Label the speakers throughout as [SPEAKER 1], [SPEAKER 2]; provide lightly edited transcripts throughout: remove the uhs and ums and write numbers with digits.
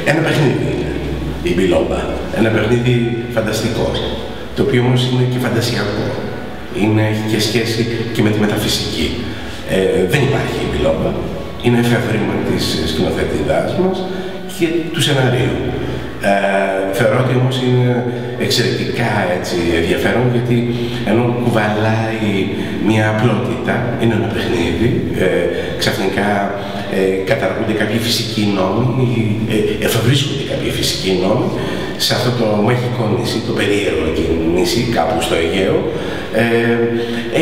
[SPEAKER 1] Ένα παιχνίδι είναι η Μπιλόμπα. Ένα παιχνίδι φανταστικό, το οποίο όμως είναι και φαντασιακό. Έχει και σχέση και με τη μεταφυσική. Δεν υπάρχει η Μπιλόμπα. Είναι εφεύρημα της σκηνοθετηδάς μας και του σεναρίου. Θεωρώ ότι όμως είναι εξαιρετικά ενδιαφέρον, γιατί ενώ κουβαλάει μια απλότητα, είναι ένα παιχνίδι, ξαφνικά καταργούνται κάποιοι φυσικοί νόμοι, εφευρίσκονται κάποιοι φυσικοί νόμοι σε αυτό το μαγικό νησί, το περίεργο νησί, κάπου στο Αιγαίο.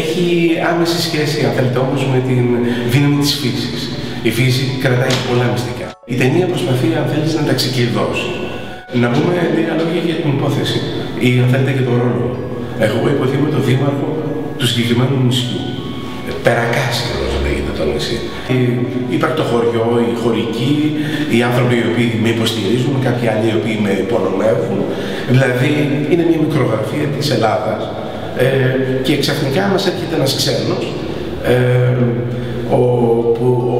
[SPEAKER 1] Έχει άμεση σχέση, αν θέλετε όμως, με την δύναμη της φύσης. Η φύση κρατάει πολλά μυστικά. Η ταινία προσπαθεί, αν θέλεις, να τα ξεκλειδώσει. Να πούμε λίγα λόγια για την υπόθεση ή, αν θέλετε, για τον ρόλο. Εγώ υποθυμώ τον δήμαρχο του συγκεκριμένου νησιού. Περακάσιρος λέγεται το νησί. Υπάρχει το χωριό, οι χωρικοί, οι άνθρωποι οι οποίοι με υποστηρίζουν, κάποιοι άλλοι οι οποίοι με υπονομεύουν. Δηλαδή είναι μια μικρογραφία της Ελλάδας και ξαφνικά μας έρχεται ένας ξένος,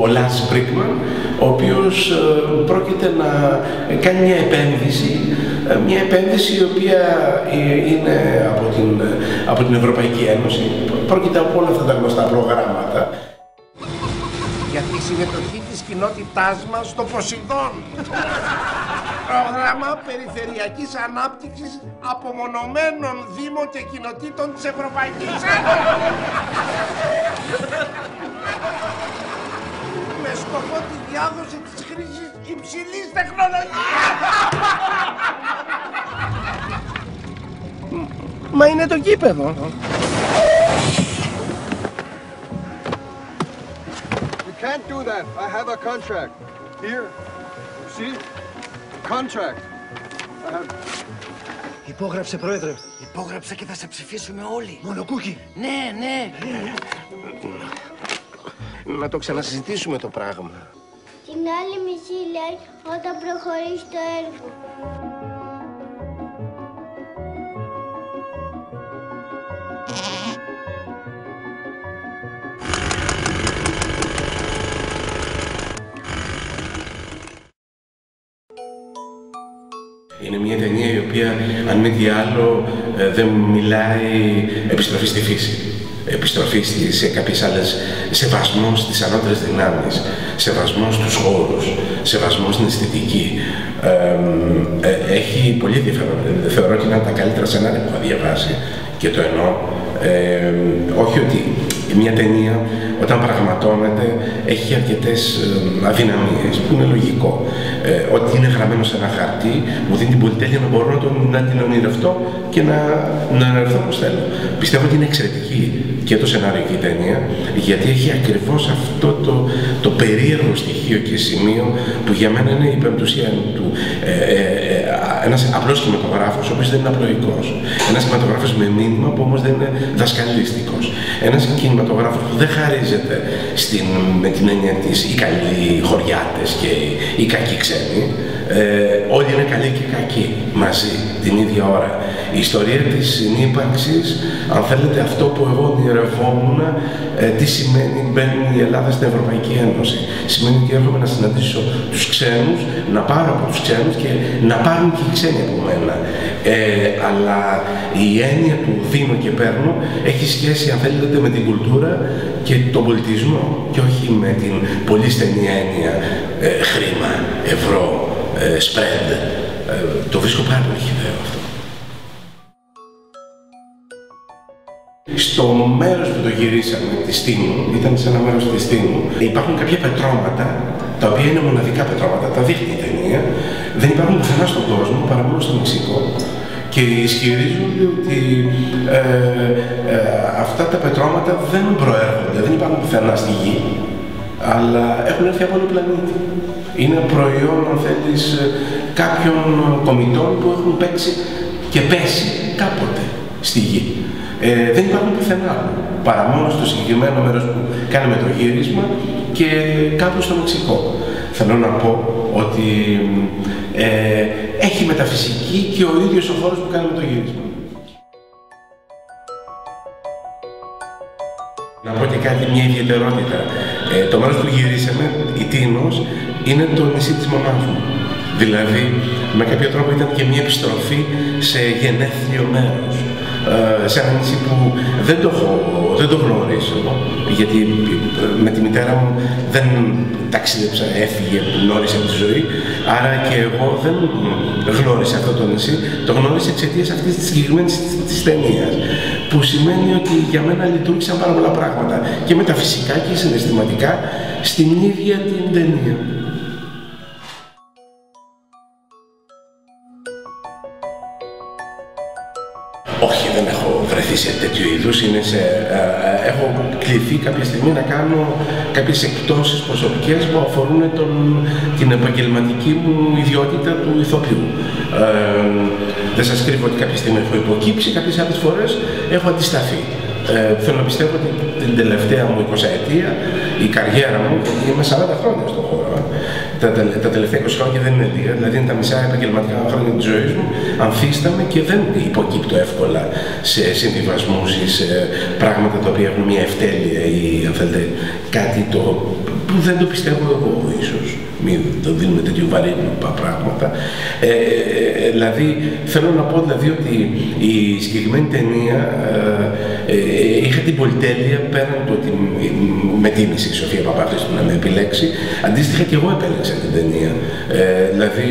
[SPEAKER 1] ο Λάρς Μπρίκμαν, ο οποίος πρόκειται να κάνει μια επένδυση η οποία είναι από την Ευρωπαϊκή Ένωση. Πρόκειται από όλα αυτά τα γνωστά προγράμματα.
[SPEAKER 2] Για τη συμμετοχή της κοινότητάς μας στο Ποσειδόν. Πρόγραμμα περιφερειακής ανάπτυξης απομονωμένων δήμων και κοινοτήτων της Ευρωπαϊκής Ένωσης. Με σκοπό τη διάδοση της χρήσης υψηλής τεχνολογίας. Μα είναι το γήπεδο.
[SPEAKER 3] You can't do that. I have a contract. Here. See? Contract. I have...
[SPEAKER 4] Υπόγραψε, πρόεδρε.
[SPEAKER 2] Υπόγραψε και θα σε ψηφίσουμε όλοι.
[SPEAKER 4] Μονοκούκι.
[SPEAKER 2] Ναι, ναι. Να το ξανασυζητήσουμε το πράγμα.
[SPEAKER 5] Την άλλη μισή λέει όταν προχωρήσει το έργο.
[SPEAKER 1] Είναι μια ταινία η οποία, αν μη τι άλλο, δεν μιλάει επιστροφή στη φύση. Επιστροφή σε κάποιες άλλες, σεβασμό στις ανώτερες δυνάμεις, σεβασμό στους χώρους, σεβασμό στην αισθητική. Έχει πολύ ενδιαφέρον. Θεωρώ ότι είναι από τα καλύτερα σενάρια που έχω διαβάσει και το εννοώ. Όχι ότι μια ταινία όταν πραγματώνεται έχει αρκετές αδυναμίες, που είναι λογικό. Ότι είναι γραμμένο σε ένα χαρτί μου δίνει την πολυτέλεια να μπορώ να την ονειρευτώ και να ονειρευτώ όπως θέλω. Πιστεύω ότι είναι εξαιρετική και το σενάριο και η ταινία, γιατί έχει ακριβώς αυτό το περίεργο στοιχείο και σημείο που για μένα είναι η πεμπτουσία του. Ένας απλός κινηματογράφος, ο οποίος δεν είναι απλοϊκός. Ένας κινηματογράφος με μήνυμα που όμως δεν είναι δασκαλίστικος. Ένας κινηματογράφος που δεν χαρίζεται με την έννοια της οι καλοί χωριάτες και οι κακοί ξένοι. Όλοι είναι καλοί και κακοί μαζί την ίδια ώρα. Η ιστορία της συνύπαρξης, αν θέλετε, αυτό που εγώ ονειρευόμουν, τι σημαίνει μπαίνει η Ελλάδα στην Ευρωπαϊκή Ένωση. Σημαίνει ότι έρχομαι να συναντήσω τους ξένους, να πάρω από τους ξένους και να πάρουν και οι ξένοι από μένα. Αλλά η έννοια του δίνω και παίρνω έχει σχέση, αν θέλετε, με την κουλτούρα και τον πολιτισμό και όχι με την πολύ στενή έννοια χρήμα, ευρώ, spread. Το βρίσκω πάρα πολύ χυδαίο αυτό. Στο μέρος που το γυρίσαμε, τη Στίνου, ήταν σε ένα μέρος της Στίνου, υπάρχουν κάποια πετρώματα, τα οποία είναι μοναδικά πετρώματα, τα δείχνει η ταινία, δεν υπάρχουν πουθενά στον κόσμο, παρά μόνο στο Μεξικό. Και ισχυρίζονται ότι αυτά τα πετρώματα δεν προέρχονται, δεν υπάρχουν πουθενά στη γη, αλλά έχουν έρθει από άλλο πλανήτη. Είναι προϊόν, αν θέλεις, κάποιων κομιτών που έχουν παίξει και πέσει κάποτε στη γη. Δεν υπάρχουν πουθενά άλλο, παρά μόνο στο συγκεκριμένο μέρος που κάναμε το γύρισμα και κάπου στο Μεξικό. Θέλω να πω ότι έχει μεταφυσική και ο ίδιος ο χώρος που κάναμε το γύρισμα. Να πω και κάτι, μια ιδιαιτερότητα. Το μέρος που γυρίσαμε, η Τίνος, είναι το νησί της μαμάς μου. Δηλαδή, με κάποιο τρόπο ήταν και μια επιστροφή σε γενέθλιο μέρος. Σε ένα νησί που δεν το γνωρίζω, γιατί με τη μητέρα μου δεν ταξίδεψα, έφυγε νωρίς από τη ζωή, άρα και εγώ δεν γνώρισα αυτό το νησί, το γνώρισα εξαιτίας αυτής της συγκεκριμένης της ταινίας, που σημαίνει ότι για μένα λειτουργήσαν πάρα πολλά πράγματα και μεταφυσικά και συναισθηματικά στην ίδια την ταινία. Όχι, δεν έχω βρεθεί σε τέτοιου είδους. Έχω κληθεί κάποια στιγμή να κάνω κάποιες εκπτώσεις προσωπικές που αφορούν την επαγγελματική μου ιδιότητα του ηθοποιού. Δεν σας κρύβω ότι κάποια στιγμή έχω υποκύψει, κάποιες άλλες φορές έχω αντισταθεί. Θέλω να πιστεύω ότι την τελευταία μου 20ετία η καριέρα μου, είμαι 40 χρόνια στον χώρο, τα τελευταία 20 χρόνια δεν είναι λίγα, δηλαδή είναι τα μισά επαγγελματικά χρόνια της ζωής μου, αμφίσταμαι και δεν υποκύπτω εύκολα σε συμβιβασμούς ή σε πράγματα τα οποία έχουν μια ευτέλεια ή αν θέλετε κάτι που δεν το πιστεύω εγώ ίσως. Μην το δίνουμε τέτοιο βαρύγλουπα πράγματα. Δηλαδή, θέλω να πω δηλαδή ότι η συγκεκριμένη ταινία είχα την πολυτέλεια πέραν του ότι με τίμησε η Σοφία Παπαχρήστου να με επιλέξει. Αντίστοιχα και εγώ επέλεξα την ταινία. Δηλαδή,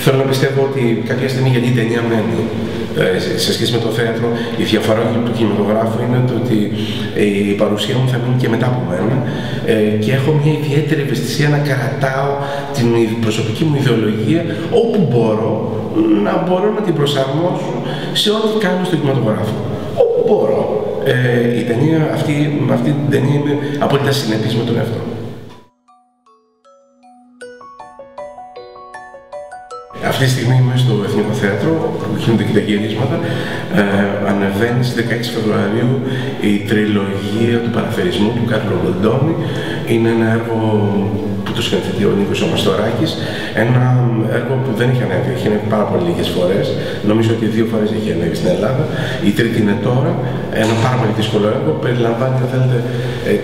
[SPEAKER 1] θέλω να πιστεύω ότι κάποια στιγμή, γιατί η ταινία μένει σε σχέση με το θέατρο, η διαφορά του κινηματογράφου είναι το ότι η παρουσία μου θα μείνει και μετά από μένα και έχω μια ιδιαίτερη ευαισθησία να κρατάω την προσωπική μου ιδεολογία όπου μπορώ να την προσαρμόσω σε ό,τι κάνω στο κινηματογράφο. Όπου μπορώ. Αυτή την ταινία είμαι απόλυτα συνεπής με τον εαυτό. Αυτή τη στιγμή είμαι στο Εθνικό Θέατρο, που γίνονται και τα γυρίσματα. Ανεβαίνει στις 16 Φεβρουαρίου η τριλογία του παραθερισμού του Κάρλο Γκοντόνι. Είναι ένα έργο που το σκηνοθετεί ο Νίκος ο Μαστοράκης. Ένα έργο που δεν έχει ανέβει, έχει ανέβει πάρα πολύ λίγες φορές. Νομίζω ότι 2 φορές έχει ανέβει στην Ελλάδα. Η τρίτη είναι τώρα. Ένα πάρα πολύ δύσκολο έργο. Περιλαμβάνει, αν θέλετε,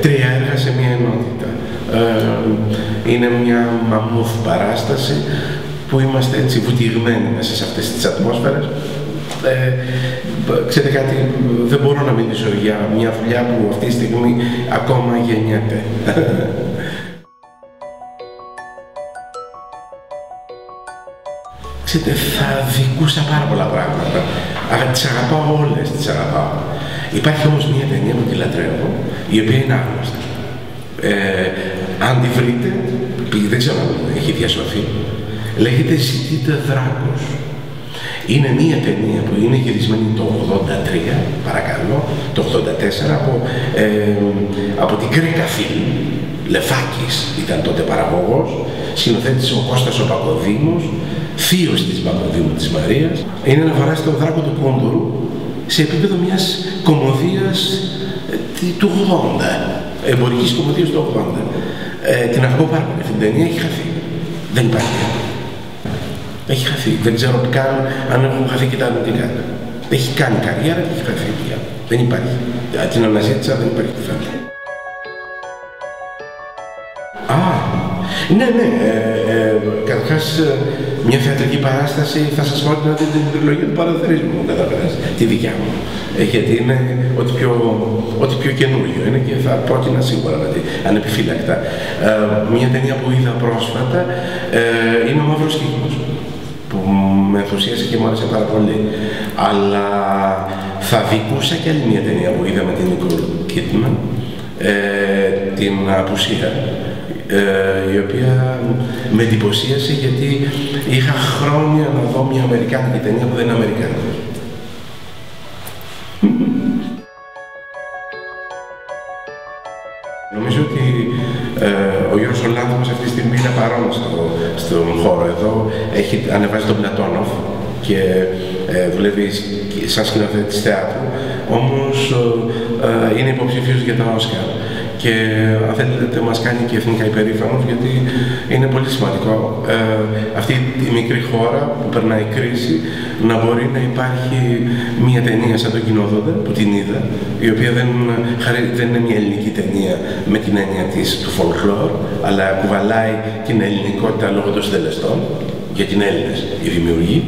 [SPEAKER 1] 3 έργα σε μία ενότητα. Είναι μια μαμούθ παράσταση που είμαστε έτσι βουτυγμένοι μέσα σε αυτές τις ατμόσφαιρες. Ξέρετε κάτι, δεν μπορώ να μιλήσω για μια δουλειά που αυτή τη στιγμή ακόμα γεννιέται. Ξέρετε, θα δικούσα πάρα πολλά πράγματα. Τις αγαπάω όλες, τις αγαπάω. Υπάρχει όμως μια ταινία που τη λατρεύω, η οποία είναι άγνωστη. Αν τη βρείτε, δεν ξέρω αν έχει διασωθεί, λέγεται «Ζητείτε Δράκος». Είναι μία ταινία που είναι γυρισμένη το 83, παρακαλώ, το 84, από την Γκρέκα Φιλμ. Λεφάκης ήταν τότε παραγωγός, σκηνοθέτησε ο Κώστας ο Παπαδήμος, θείος της Παπαδήμου της Μαρίας. Είναι να βαράσει τον Δράκο του Κόντουρου σε επίπεδο μιας κωμωδίας του 80, εμπορικής κωμωδίας του 80. Την αγαπώ πάρα πολύ, αυτή την ταινία έχει χαθεί. Δεν υπάρχει. Έχει χαθεί. Δεν ξέρω καν αν έχουν χαθεί και τα αρνητικά. Έχει κάνει καριέρα και έχει χαθεί πια. Δεν υπάρχει. Την αναζήτησα, δεν υπάρχει πιθανή. Ναι. Καταρχάς, μια θεατρική παράσταση θα σας πω ότι να δείτε την τριλογία του παραθερισμού, καταρχάς, τη δικιά μου. Γιατί είναι ό,τι πιο καινούριο είναι και θα πρότεινα σίγουρα να δει, ανεπιφύλακτα. Μια ταινία που είδα πρόσφατα είναι ο Μαύρος Κύκνος, που με ενθουσίασε και μου άρεσε πάρα πολύ. Αλλά θα δικούσα και άλλη μια ταινία που είδα με την Νικόλ Κίτμαν, την Απουσία, η οποία με εντυπωσίασε γιατί είχα χρόνια να δω μια αμερικάνικη ταινία που δεν είναι αμερικάνικη. Νομίζω ότι ο Γιώργος Ολάνδρος αυτή τη στιγμή είναι παρόν στον χώρο εδώ. Έχει ανεβάσει τον Πλατώνοφ και δουλεύει σαν σκηνοθέτης θεάτρου, όμως είναι υποψήφιος για τα Όσκαρ. Και αν θέλετε μας κάνει και εθνικά υπερήφανος, γιατί είναι πολύ σημαντικό αυτή η μικρή χώρα που περνάει κρίση να μπορεί να υπάρχει μια ταινία σαν τον Κοινόδοντα που την είδα, η οποία δεν είναι μια ελληνική ταινία με την έννοια του folklore, αλλά κουβαλάει την ελληνικότητα λόγω των συντελεστών. γιατί είναι Έλληνες οι δημιουργοί,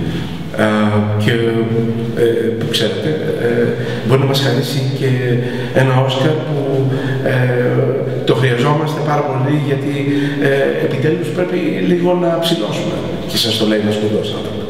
[SPEAKER 1] και ξέρετε, μπορεί να μας χαρίσει και ένα Όσκαρ που το χρειαζόμαστε πάρα πολύ, γιατί επιτέλους πρέπει λίγο να ψηλώσουμε, και σας το λέει ένας σπουδός άνθρωπος.